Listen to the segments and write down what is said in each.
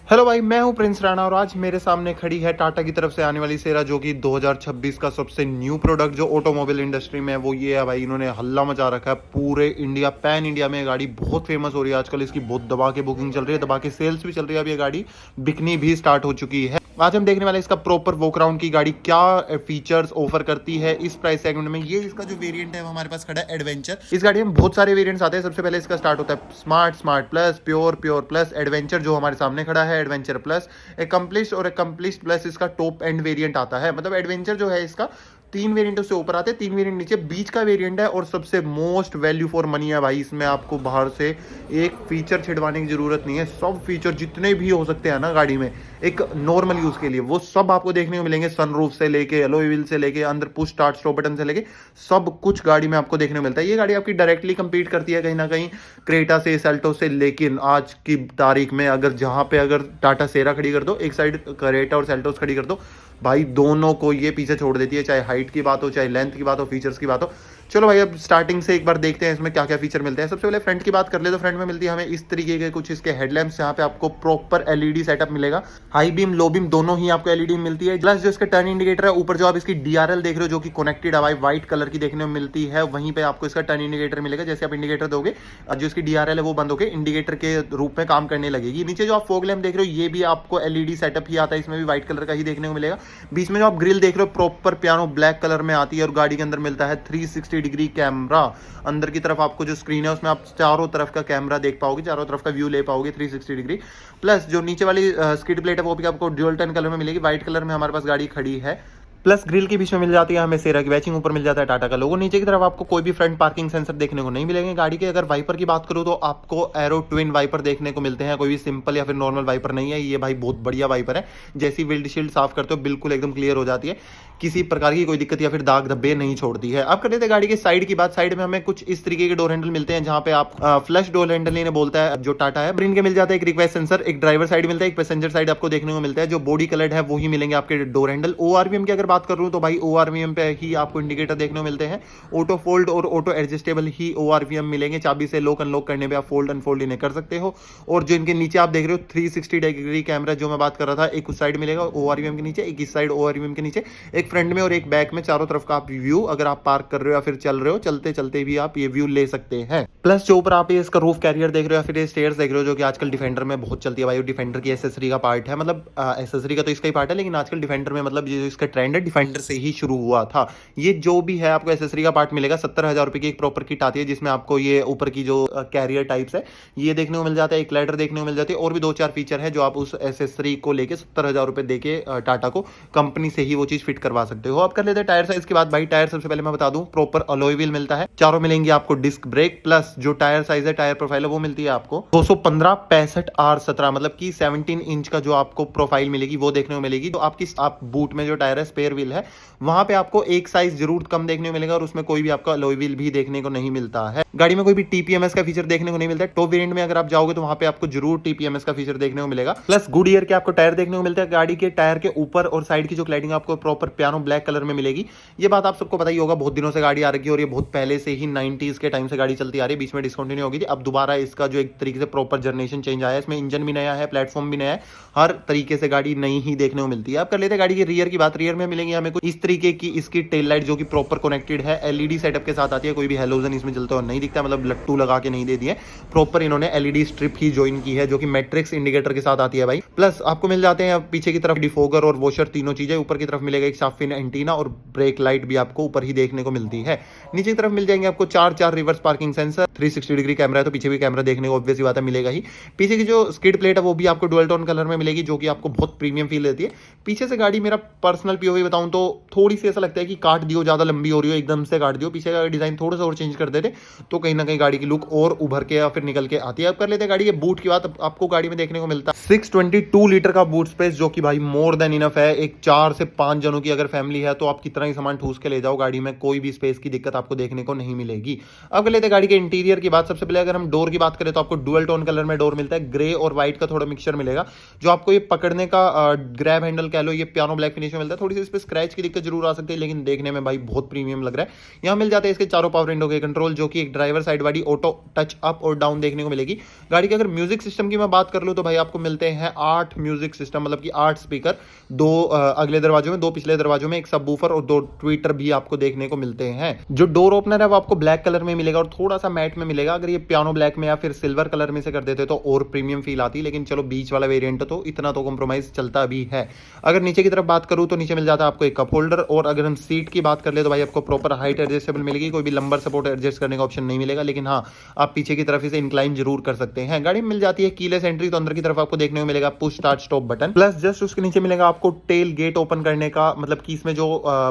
Hello भाई, मैं हूं प्रिंस राणा और आज मेरे सामने खड़ी है टाटा की तरफ से आने वाली सेरा, जो कि 2026 का सबसे न्यू प्रोडक्ट जो ऑटोमोबाइल इंडस्ट्री में है वो ये है भाई। इन्होंने हल्ला मचा रखा है पूरे इंडिया, पैन इंडिया में। ये गाड़ी बहुत फेमस हो रही है आजकल, इसकी बहुत दबा के बुकिंग चल रही है, दबा के सेल्स भी चल रही है। अब ये गाड़ी बिकनी भी स्टार्ट हो चुकी है। आज हम देखने वाले इसका प्रॉपर वॉक अराउंड की गाड़ी क्या फीचर्स ऑफर करती है इस प्राइस सेगमेंट में। ये इसका जो वेरिएंट है वो हमारे पास खड़ा है एडवेंचर। इस गाड़ी में बहुत सारे वेरिएंट्स आते हैं। सबसे पहले इसका स्टार्ट होता है smart, smart plus, pure, pure plus, adventure जो हमारे सामने खड़ा है एडवेंचर प्लस, एकम्प्लिश्ड और एकम्प्लिश्ड प्लस इसका टॉप एंड वेरिएंट आता है। मतलब एडवेंचर जो है इसका 3 वेरिएंट उससे ऊपर आते हैं, 3 वेरिएंट नीचे, बीच का वेरिएंट है और सबसे मोस्ट वैल्यू फॉर मनी है भाई। इसमें आपको बाहर से एक फीचर छिड़वाने की जरूरत नहीं है। सब फीचर जितने भी हो सकते हैं ना गाड़ी में एक नॉर्मल यूज के लिए, वो सब आपको देखने को मिलेंगे। सनरूफ से लेके एलॉय व्हील से लेके अंदर पुश स्टार्ट स्टॉप बटन से लेके सब कुछ गाड़ी में आपको देखने को मिलता है। ये गाड़ी आपकी डायरेक्टली कंपीट करती है कहीं ना कहीं क्रेटा से, सेल्टोस से। लेकिन आज की तारीख में अगर जहां पे अगर टाटा सेरा खड़ी कर दो, एक साइड क्रेटा और सेल्टोस खड़ी कर दो भाई, दोनों को ये पीछे छोड़ देती है। चाहे हाइट की बात हो, चाहे लेंथ की बात हो, फीचर्स की बात हो। चलो भाई, अब स्टार्टिंग से एक बार देखते हैं इसमें क्या क्या फीचर मिलते हैं। सबसे पहले फ्रंट की बात कर ले तो फ्रंट में मिलती है हमें इस तरीके के कुछ इसके हेडलैम्प्स, यहाँ पे आपको प्रॉपर एलईडी सेटअप मिलेगा। हाई बीम, लो बीम दोनों ही आपको एलईडी मिलती है। प्लस जो इसका टर्न इंडिकेटर है, ऊपर जो आप इसकी डीआरएल देख रहे हो जो कि कनेक्टेड है भाई, व्हाइट कलर की देखने में मिलती है। वहीं पे आपको इसका टर्न इंडिकेटर मिलेगा। जैसे आप इंडिकेटर दोगे, जो इसकी डीआरएल है वो बंद होकर इंडिकेटर के रूप में काम करने लगेगी। नीचे जो आप फॉग लैम्प देख रहे हो ये भी आपको एलईडी सेटअप ही आता है, इसमें भी व्हाइट कलर का ही देखने को मिलेगा। बीच में जो आप ग्रिल देख रहे हो प्रॉपर पियानो ब्लैक कलर में आती है और गाड़ी के अंदर मिलता है 360 डिग्री कैमरा। अंदर की तरफ आपको जो स्क्रीन है उसमें आप चारों तरफ का कैमरा देख पाओगे, चारों तरफ का व्यू ले पाओगे 360 डिग्री। प्लस जो नीचे वाली स्किड प्लेट है वो भी आपको ड्यूल टन कलर में मिलेगी। व्हाइट कलर में हमारे पास गाड़ी खड़ी है। प्लस ग्रिल के बीच में मिल जाती है हमें सेरा की बैचिंग, ऊपर मिल जाता है टाटा का लोगो। नीचे की तरफ आपको कोई भी फ्रंट पार्किंग सेंसर देखने को नहीं मिलेंगे। गाड़ी के अगर वाइपर की बात करूं तो आपको एरो ट्विन वाइपर देखने को मिलते हैं। कोई भी सिंपल या फिर नॉर्मल वाइपर नहीं है ये भाई, बहुत बढ़िया वाइपर है। जैसी विंडशील्ड साफ करते हो बिल्कुल एकदम क्लियर हो जाती है, किसी प्रकार की कोई दिक्कत या फिर दाग धब्बे नहीं छोड़ती है। अब कर लेते हैं गाड़ी की साइड की बात। साइड में हमें कुछ इस तरीके के डोर हैंडल मिलते हैं, जहां पे आप फ्लश डोर हैंडल इन्हें बोलता है जो टाटा है। ब्रिन के मिल जाता है एक रिक्वेस्ट सेंसर, एक ड्राइवर साइड मिलता है, एक पैसेंजर साइड आपको देखने को मिलता है। जो बॉडी कलर्ड है वही मिलेंगे आपके डोर हैंडल। ओआरवीएम की अगर बात करूं तो भाई ओआरवीएम पे ही आपको इंडिकेटर देखने को मिलते हैं। ऑटो फोल्ड और ऑटो एडजस्टेबल ही ओआरवीएम मिलेंगे। चाबी से लॉक अनलॉक करने पे आप फोल्ड अनफोल्ड इन्हें कर सकते हो। और जो इनके नीचे आप देख रहे हो 360 डिग्री कैमरा जो मैं बात कर रहा था, एक उस साइड मिलेगा ओआरवीएम के नीचे, एक इस साइड ओआरवीएम के नीचे, एक फ्रंट में और एक बैक में। चारों तरफ का आप व्यू, अगर आप पार्क कर रहे हो या फिर चल रहे हो, चलते चलते भी आप ये व्यू ले सकते हैं। प्लस जो ऊपर आप ये इसका रूफ कैरियर देख रहे हो या फिर ये स्टेयर्स देख रहे हो जो कि आजकल डिफेंडर में बहुत चलती है भाई। डिफेंडर की एसेसरी का पार्ट है, मतलब एसेसरी का तो इसका ही पार्ट है, लेकिन आजकल डिफेंडर में मतलब ये जो इसका ट्रेंड है डिफेंडर से ही शुरू हुआ था। ये जो भी है आपको एसेसरी का पार्ट मिलेगा। 70,000 रुपए की एक प्रॉपर किट आती है जिसमें आपको ये ऊपर की जो कैरियर टाइप्स है ये देखने को मिल जाता है, एक लैडर देखने को मिल जाती है और भी 2-4 फीचर है जो आप उस एसेसरी को लेके 70,000 रुपए देके टाटा को कंपनी से ही वो चीज फिट करवा सकते हो। अब कर लेते हैं टायर साइज की बात। भाई टायर सबसे पहले मैं बता दूं प्रॉपर अलॉय व्हील मिलता है, चारों मिलेंगे आपको डिस्क ब्रेक। प्लस जो टायर साइज है, टायर प्रोफाइल है वो मिलती है आपको 215 65 R17, मतलब कि 17 इंच का जो आपको प्रोफाइल मिलेगी वो देखने को मिलेगी। तो आपकी आप बूट में जो टायर है स्पेयर व्हील है वहां पे आपको एक साइज जरूर कम देखने को मिलेगा और उसमें कोई भी आपका अलॉय व्हील भी देखने को नहीं मिलता है। गाड़ी में कोई भी टीपीएमएस का फीचर देखने को नहीं मिलता है। टॉप वेरिएंट में अगर आप जाओगे तो वहां पे आपको जरूर टीपीएमएस का फीचर देखने को मिलेगा। प्लस गुड ईयर के आपको टायर देखने को मिलता है। गाड़ी के टायर के ऊपर और साइड की जो क्लैडिंग आपको प्रॉपर पियानो ब्लैक कलर में मिलेगी। ये बात आप सबको पता ही होगा, बहुत दिनों से गाड़ी आ रही है और ये बहुत पहले से ही 90s के टाइम से गाड़ी चलती आ रही है, बीच में डिस्कंटिन्यू हो गई थी। अब दोबारा इसका जो एक तरीके से प्रॉपर जनरेशन चेंज आया है, इसमें इंजन भी नया है, प्लेटफॉर्म भी नया है, हर तरीके से गाड़ी नई ही देखने को मिलती है। अब कर लेते हैं गाड़ी की रियर की बात। रियर में मिलेंगे हमें कुछ इस तरीके की इसकी टेल लाइट जो कि प्रॉपर कनेक्टेड है, एलईडी सेटअप के साथ आती है। कोई भी हेलोजन इसमें जलता हुआ नहीं दिखता, मतलब लट्टू लगा के नहीं दे दिए, प्रॉपर इन्होंने एलईडी स्ट्रिप ही ज्वाइन की है जो कि मैट्रिक्स इंडिकेटर के साथ आती है भाई। प्लस आपको मिल जाते हैं पीछे की तरफ डिफोगर और वॉशर, तीनों चीजें। ऊपर की तरफ मिलेगा एक शार्प फिन एंटीना और ब्रेक लाइट भी आपको ऊपर ही देखने को मिलती है। नीचे की तरफ मिल जाएंगे आपको 4 reverse parking sensor, 360 degree camera है तो पीछे भी कैमरा देखने को ऑब्वियस बात है मिलेगा ही। पीछे की जो स्किड प्लेट है वो भी आपको डुअल टोन कलर में मिलेगी जो कि आपको बहुत प्रीमियम फील देती है। पीछे से गाड़ी, मेरा पर्सनल पीओवी बताऊं तो थोड़ी सी ऐसा लगता है कि काट दियो, ज्यादा लंबी हो रही हो, एकदम से काट दियो। पीछे का डिजाइन थोड़ा सा और चेंज कर देते तो कहीं ना कहीं गाड़ी की लुक और उभर के या फिर निकल के आती है। अब कर लेते हैं गाड़ी के बूट की बात। आपको गाड़ी में देखने को मिलता है 622 लीटर का बूट स्पेस जो कि भाई मोर देन इनफ है। एक 4 से 5 जनों की अगर फैमिली है तो आप कितना ही सामान ठूस के ले जाओ, गाड़ी में कोई भी स्पेस की दिक्कत आपको देखने को नहीं मिलेगी। अब कर लेते हैं गाड़ी के इंटीरियर की बात। सबसे पहले अगर हम डोर की बात करें तो आपको डुअल टोन कलर में डोर मिलता है, ग्रे और व्हाइट का थोड़ा मिक्सचर मिलेगा। जो आपको ये पकड़ने का ग्रैब हैंडल कह लो, ये पियानो ब्लैक फिनिश में मिलता है। थोड़ी सी इस पे स्क्रैच की दिक्कत जरूर आ सकती है, लेकिन देखने में भाई बहुत प्रीमियम लग रहा है। यहाँ मिल जाते हैं इसके चारों पावर विंडो के कंट्रोल, जो कि एक ड्राइवर साइड वाली ऑटो टच अप और डाउन देखने को मिलेगी। गाड़ी के अगर म्यूजिक सिस्टम की मैं बात कर लूँ तो भाई आपको मिलते हैं 8 म्यूजिक सिस्टम, मतलब कि 8 स्पीकर, 2 अगले दरवाजों में, 2 पिछले दरवाजों में, एक सबवूफर और 2 ट्विटर भी आपको देखने को मिलते हैं। जो डोर ओपनर है वो आपको ब्लैक कलर में मिलेगा और थोड़ा सा मैट में मिलेगा। अगर ये पियानो ब्लैक में या फिर सिल्वर कलर में से कर देते तो और प्रीमियम फील आती, लेकिन चलो बीच वाला वेरिएंट तो इतना तो कॉम्प्रोमाइज चलता भी है। अगर नीचे की तरफ बात करूं तो नीचे मिल जाता है आपको एक कप होल्डर, और अगर हम सीट की बात कर ले तो भाई आपको प्रॉपर हाइट एडजस्टेबल मिलेगी। कोई भी लंबर सपोर्ट एडजस्ट करने का ऑप्शन नहीं मिलेगा, लेकिन हाँ आप पीछे की तरफ इसे इंक्लाइन जरूर कर सकते हैं। गाड़ी में मिल जाती है कीलेस एंट्री, तो अंदर की तरफ आपको देखने को मिलेगा push start stop button, plus just उसके नीचे मिलेगा आपको टेल गेट ओपन करने का, मतलब कि इसमें जो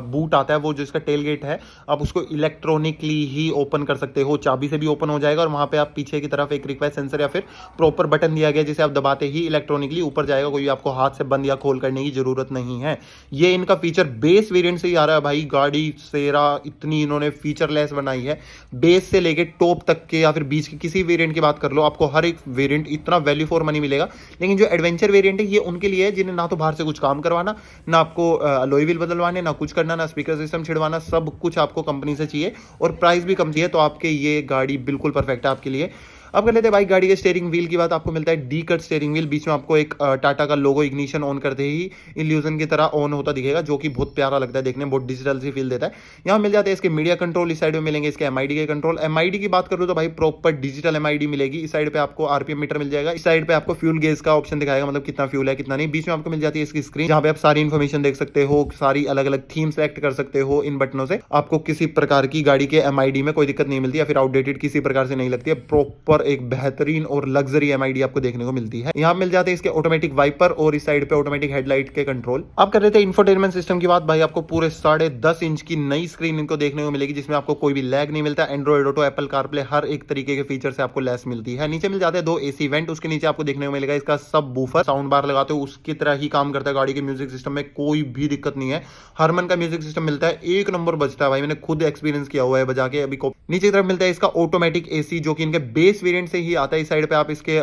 बूट आता है वो जो इसका टेल गेट है आप उसको इलेक्ट्रॉनिकली ही ओपन कर सकते हो, चाबी से भी ओपन हो जाएगा। और वहां पे आप पीछे की तरफ एक रिक्वेस्ट सेंसर या फिर प्रॉपर बटन दिया गया जिसे आप दबाते ही इलेक्ट्रॉनिकली ऊपर जाएगा, कोई आपको हाथ से बंद या खोल करने की जरूरत नहीं है। ये इनका फीचर बेस वेरिएंट से ही आ रहा है भाई। गाड़ी सेरा इतनी इन्होंने फीचरलेस बनाई है, बेस से लेके टॉप तक के या फिर बीच के किसी वेरिएंट की बात कर लो, आपको हर एक वेरिएंट इतना वैल्यू फॉर मनी मिलेगा। लेकिन जो एडवेंचर वेरिएंट है ये उनके लिए है जिन्हें ना तो बाहर से कुछ काम करवाना, ना आपको अलॉय व्हील बदलवाने, ना कुछ करना, ना स्पीकर सिस्टम छिड़वाना, सब कुछ आपको कंपनी से चाहिए और प्राइस भी कम चाहिए, तो आपके ये गाड़ी बिल्कुल परफेक्ट है आपके लिए। अब कर लेते हैं भाई गाड़ी के स्टीयरिंग व्हील की बात। आपको मिलता है डी कट स्टीयरिंग व्हील, बीच में आपको एक टाटा का लोगो इग्निशन ऑन करते ही इल्यूजन की तरह ऑन होता दिखेगा, जो कि बहुत प्यारा लगता है देखने में, बहुत डिजिटल सी फील देता है। यहाँ मिल जाते हैं इसके मीडिया कंट्रोल, इस साइड में मिलेंगे इसके एमआईडी के कंट्रोल। एमआईडी की बात करूँ तो भाई प्रॉपर डिजिटल एमआईडी मिलेगी। इस साइड पे आपको आरपीएम मीटर मिल जाएगा, इस साइड पे आपको फ्यूल गेज का ऑप्शन दिखाएगा, मतलब कितना फ्यूल है कितना नहीं। बीच में आपको मिल जाती है इसकी स्क्रीन, जहाँ पे आप सारी इन्फॉर्मेशन देख सकते हो, सारी अलग अलग थीम सेलेक्ट कर सकते हो इन बटनों से। आपको किसी प्रकार की गाड़ी के एमआईडी में कोई दिक्कत नहीं मिलती या फिर आउटडेटेड किसी प्रकार से नहीं लगती है। प्रॉपर एक बेहतरीन और लग्जरी एमआईडी आपको देखने को मिलती है। यहाँ मिल जाते हैं इसके ऑटोमेटिक वाइपर और इस साइड पे ऑटोमेटिक हेडलाइट के कंट्रोल। अब कर लेते हैं इंफोटेनमेंट सिस्टम की बात। भाई आपको पूरे 10.5 इंच की नई स्क्रीन इनको देखने को मिलेगी, जिसमें आपको कोई भी लैग नहीं मिलता। एंड्रॉइड ऑटो, एप्पल कारप्ले, हर एक तरीके के फीचर से आपको लेस मिलती है। नीचे मिल जाते हैं 2 एसी वेंट, उसके नीचे आपको देखने को मिलेगा इसका सब वूफर। साउंड बार लगाते हो उसकी तरह ही काम करता है गाड़ी के म्यूजिक सिस्टम में, कोई भी दिक्कत नहीं है। हरमन का म्यूजिक सिस्टम मिलता है, एक नंबर बजता है भाई, मैंने खुद एक्सपीरियंस किया हुआ है बजा के अभी को। नीचे की तरफ मिलता है इसका ऑटोमेटिक एसी, जो कि इनके बेस वेरिएंट से ही आता है। इस साइड पे आप इसके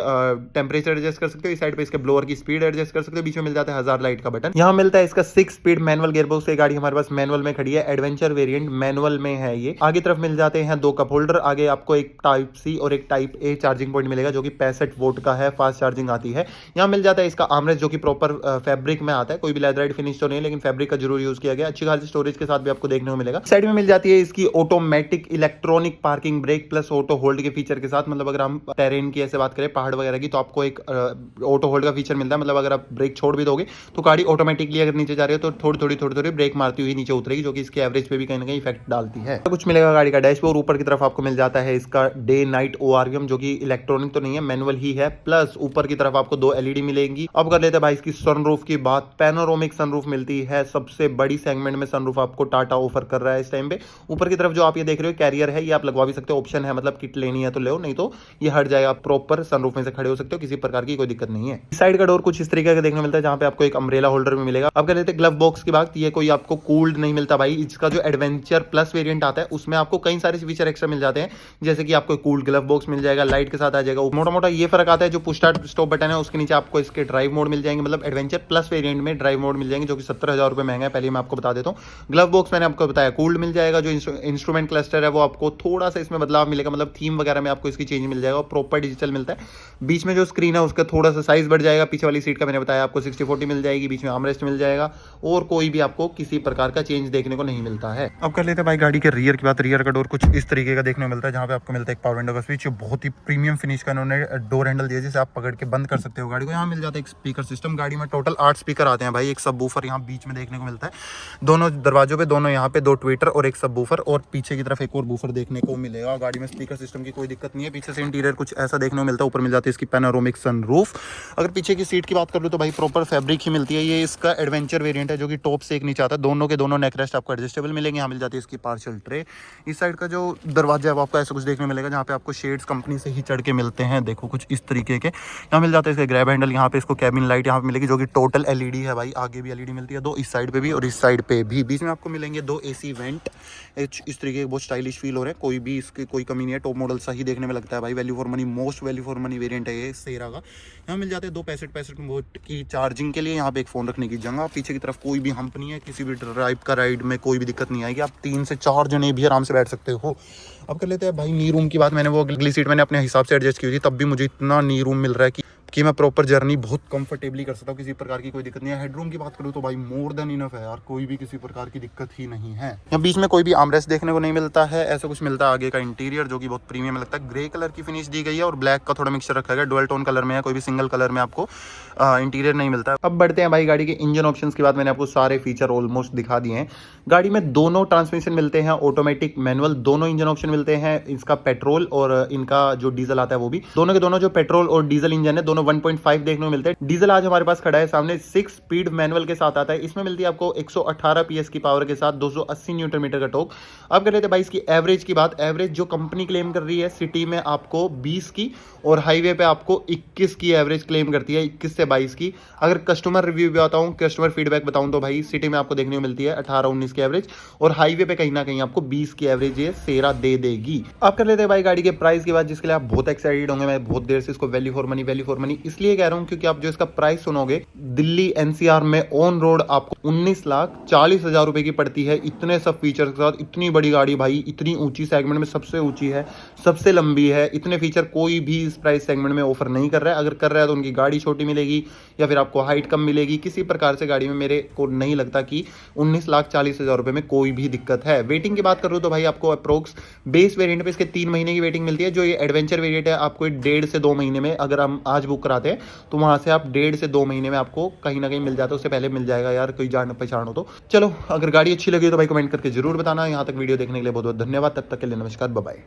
टेंपरेचर एडजस्ट कर सकते हो, इस साइड पे इसके ब्लोअर की स्पीड एडजस्ट कर सकते हो। बीच में मिल जाता है 1000 लाइट का बटन। यहाँ मिलता है इसका 6 स्पीड मैनुअल गियरबॉक्स। ये गाड़ी हमारे पास मैनुअल में खड़ी है, एडवेंचर वेरिएंट मैनुअल में है ये। आगे तरफ मिल जाते हैं 2 कप होल्डर, आगे आपको एक टाइप सी और एक टाइप ए चार्जिंग पॉइंट मिलेगा, जो कि 65 वोल्ट का है, फास्ट चार्जिंग आती है। यहाँ मिल जाता है इसका आर्मरेस्ट, जो कि प्रॉपर फैब्रिक में आता है, कोई भी लेदराइट फिनिश तो नहीं है, लेकिन फैब्रिक का जरूर यूज किया गया। अच्छी खासी स्टोरेज के साथ भी आपको देखने को मिलेगा। साइड में मिल जाती है इसकी automatic electronic parking brake plus auto hold के फीचर के साथ। मतलब अगर हम टेरेन की ऐसे बात करें, पहाड़ वगैरह की, तो आपको एक ऑटो होल्ड का फीचर मिलता है। मतलब अगर आप ब्रेक छोड़ भी दोगे तो गाड़ी ऑटोमेटिकली अगर नीचे जा रही है तो थोड़ी थोड़ी ब्रेक मारती हुई नीचे उतरेगी, जो कि इसके एवरेज पे भी कहीं ना कहीं इफेक्ट डालती है। तो कुछ मिलेगा गाड़ी का डैशबोर्ड। ऊपर की तरफ आपको मिल जाता है इसका डे नाइट ओआरवीएम, जो कि इलेक्ट्रॉनिक तो नहीं है, मैनुअल ही है। प्लस ऊपर की तरफ आपको 2 एलईडी मिलेंगी। अब कर लेते हैं भाई इसकी सनरूफ की बात। पैनोरामिक सनरूफ मिलती है, सबसे बड़ी सेगमेंट में सनरूफ आपको टाटा ऑफर कर रहा है इस टाइम पे। ऊपर की तरफ जो आप ये देख रहे हो कैरियर है, ये आप लगवा भी सकते हो, ऑप्शन है, मतलब किट लेनी है तो लो, नहीं तो ये हट जाएगा। प्रॉपर सनरूफ में से खड़े हो सकते हो, किसी प्रकार की कोई दिक्कत नहीं है। इस साइड का डोर कुछ इस तरीके का देखने को मिलता है, जहां पे आपको एक अम्ब्रेला होल्डर भी मिलेगा। अब कर लेते हैं ग्लव बॉक्स की बात। ये कोई आपको कूल्ड नहीं मिलता भाई। इसका जो एडवेंचर प्लस वेरिएंट आता है उसमें आपको कई सारे फीचर एक्स्ट्रा मिल जाते हैं, जैसे कि आपको कूल्ड ग्लव बॉक्स मिल जाएगा, लाइट के साथ आ जाएगा। मोटा मोटा ये फर्क आता है, जो पुश स्टार्ट स्टॉप बटन है उसके नीचे आपको इसके ड्राइव मोड मिल जाएंगे। मतलब एडवेंचर प्लस वेरिएंट में ड्राइव मोड मिल जाएंगे, जो कि 17,000 रुपए महंगा है, पहले मैं आपको बता देता हूँ। ग्लव बॉक्स मैंने आपको बताया कूल्ड मिल जाएगा। जो इंस्ट्रूमेंट क्लस्टर है वो आपको थोड़ा सा इसमें बदलाव मिलेगा, मतलब थीम वगैरह में आपको इसकी चेंज मिल जाएगा, प्रॉपर डिजिटल मिलता है। बीच में जो स्क्रीन है उसका थोड़ा सा साइज बढ़ जाएगा। पीछे वाली सीट का मैंने बताया आपको 60/40 मिल जाएगी, बीच में आर्मरेस्ट मिल जाएगा, और कोई भी आपको किसी प्रकार का चेंज देखने को नहीं मिलता है। अब कर लेते हैं भाई गाड़ी के रियर की बात। रियर का डोर कुछ इस तरीके का देखने को मिलता है, जहाँ पे आपको मिलता है एक पावर विंडो का स्विच, बहुत ही प्रीमियम फिनिश का इन्होंने डोर हैंडल दिया, जिसे आप पकड़ के बंद कर सकते हो गाड़ी को। यहाँ मिल जाता है एक स्पीकर सिस्टम। गाड़ी में टोटल 8 स्पीकर आते हैं भाई। एक सब वूफर यहाँ बीच में देखने को मिलता है, दोनों दरवाजों पे, दोनों यहाँ पे 2 ट्विटर और एक सब वूफर, और पीछे की तरफ एक और वूफर देखने को मिलेगा। गाड़ी में स्पीकर सिस्टम की कोई दिक्कत नहीं है। पीछे से इंटीरियर कुछ ऐसा देखने को मिलता है। ऊपर मिल जाती है इसकी पैनोरामिक सनरूफ। अगर पीछे की सीट की बात कर लूँ तो भाई प्रॉपर फैब्रिक ही मिलती है। ये इसका एडवेंचर वेरिएंट है, जो कि टॉप से एक नीचे आता है। दोनों के दोनों नेक रेस्ट आपको एडजस्टेबल मिलेंगे। यहाँ मिल जाती है इसकी पार्शियल ट्रे। इस साइड का जो दरवाजा है वो आपको ऐसा कुछ देखने मिलेगा, जहाँ पे आपको शेड्स कंपनी से ही चढ़ के मिलते हैं, देखो कुछ इस तरीके के। यहाँ मिल जाता है इसका ग्रैब हैंडल। यहाँ पे इसको कैबिन लाइट यहाँ पे मिलेगी, जो कि टोटल एलईडी है भाई। आगे भी एलईडी मिलती है 2, इस साइड पे भी और इस साइड पे भी। बीच में आपको मिलेंगे 2 एसी वेंट। इस तरीके के बहुत स्टाइलिश फील हो रहे हैं, कोई भी इसकी कोई कमी नहीं है। टॉप मॉडल सा ही देखने में लगता है भाई। भाई value for money, most value for money variant है ये सेरा का। यहाँ मिल जाते हैं 2 65 वोल्ट की चार्जिंग के लिए, यहाँ पे एक फ़ोन रखने की जगह, पीछे की तरफ कोई भी हम्प नहीं है, किसी भी ड्राइव का राइड में कोई भी दिक्कत नहीं आएगी, आप 3 से 4 जने भी आराम से बैठ सकते हो। अब कर लेते हैं भाई नी रूम की बात। मैंने वो अगली सीट मैंने अपने हिसाब से एडजस्ट की हुई थी, तब भी मुझे इतना नी रूम मिल रहा है कि मैं प्रॉपर जर्नी बहुत कंफर्टेबली कर सकता हूँ, किसी प्रकार की कोई दिक्कत नहीं है। हेडरूम की बात करूँ तो भाई मोर देन इनफ है यार, कोई भी किसी प्रकार की दिक्कत ही नहीं है। यहाँ बीच में कोई भी आर्मरेस्ट देखने को नहीं मिलता है, ऐसा कुछ मिलता है आगे का इंटीरियर जो कि बहुत प्रीमियम लगता है। ग्रे कलर की फिनिश दी गई है और ब्लैक का थोड़ा मिक्सचर रखा गया, डुअल टोन कलर में है, कोई भी सिंगल कलर में आपको इंटीरियर नहीं मिलता है। अब बढ़ते हैं भाई गाड़ी के इंजन ऑप्शंस की बात। मैंने आपको सारे फीचर ऑलमोस्ट दिखा दिए हैं। गाड़ी में दोनों ट्रांसमिशन मिलते हैं, ऑटोमेटिक मैनुअल दोनों इंजन ऑप्शन मिलते हैं। इसका पेट्रोल और इनका जो डीजल आता है वो भी, दोनों के दोनों जो पेट्रोल और डीजल इंजन है दोनों 1.5 देखने को मिलते हैं। डीजल आज हमारे पास खड़ा है सामने, 6 स्पीड मैनुअल के साथ आता है। इसमें मिलती है आपको 118 पीएस की पावर के साथ 280 न्यूटन मीटर का टॉर्क। अब कर लेते हैं भाई इसकी एवरेज की बात। एवरेज जो कंपनी क्लेम कर रही है सिटी में आपको 20 की और हाईवे पे आपको 21 की एवरेज क्लेम करती है, 21 से 22 की। अगर कस्टमर रिव्यू भी बताऊं, कस्टमर फीडबैक बताऊं तो भाई सिटी में आपको देखने को मिलती है 18-19 की एवरेज और हाईवे पे कहीं ना कहीं आपको 20 की एवरेज ये सेरा दे देगी। अब कर लेते हैं भाई गाड़ी के प्राइस की बात, जिसके लिए आप बहुत एक्साइटेड होंगे। मैं बहुत देर से इसको वैल्यू फॉर मनी इसलिए कह रहा हूं क्योंकि आप जो इसका प्राइस सुनोगे, दिल्ली एनसीआर में ऑन रोड आपको 19,40,000 रुपए की पड़ती है, इतने सब फीचर के साथ। इतनी बड़ी गाड़ी भाई, इतनी ऊंची सेगमेंट में सबसे ऊंची है, सबसे लंबी है, इतने फीचर कोई भी इस प्राइस सेगमेंट में ऑफर नहीं कर रहा है। अगर कर रहा है तो उनकी गाड़ी छोटी मिलेगी या फिर आपको हाइट कम मिलेगी। किसी प्रकार से गाड़ी में मेरे को नहीं लगता कि 19,40,000 रुपए में कोई भी दिक्कत है। वेटिंग की बात करूँ तो भाई आपको अप्रोक्स बेस वेरिएंट पे इसके 3 महीने की वेटिंग मिलती है। जो ये एडवेंचर वेरिएंट है आपको 1.5 से 2 महीने में, अगर हम आज बुक कराते हैं तो वहां से आप 1.5 से 2 महीने में आपको कहीं ना कहीं मिल जाता है, उससे पहले मिल जाएगा यार, कोई जान पहचान हो तो। चलो, अगर गाड़ी अच्छी लगी तो भाई कमेंट करके जरूर बताना। यहाँ तक वीडियो देखने के लिए बहुत बहुत धन्यवाद। तब तक के लिए नमस्कार, बाय बाय।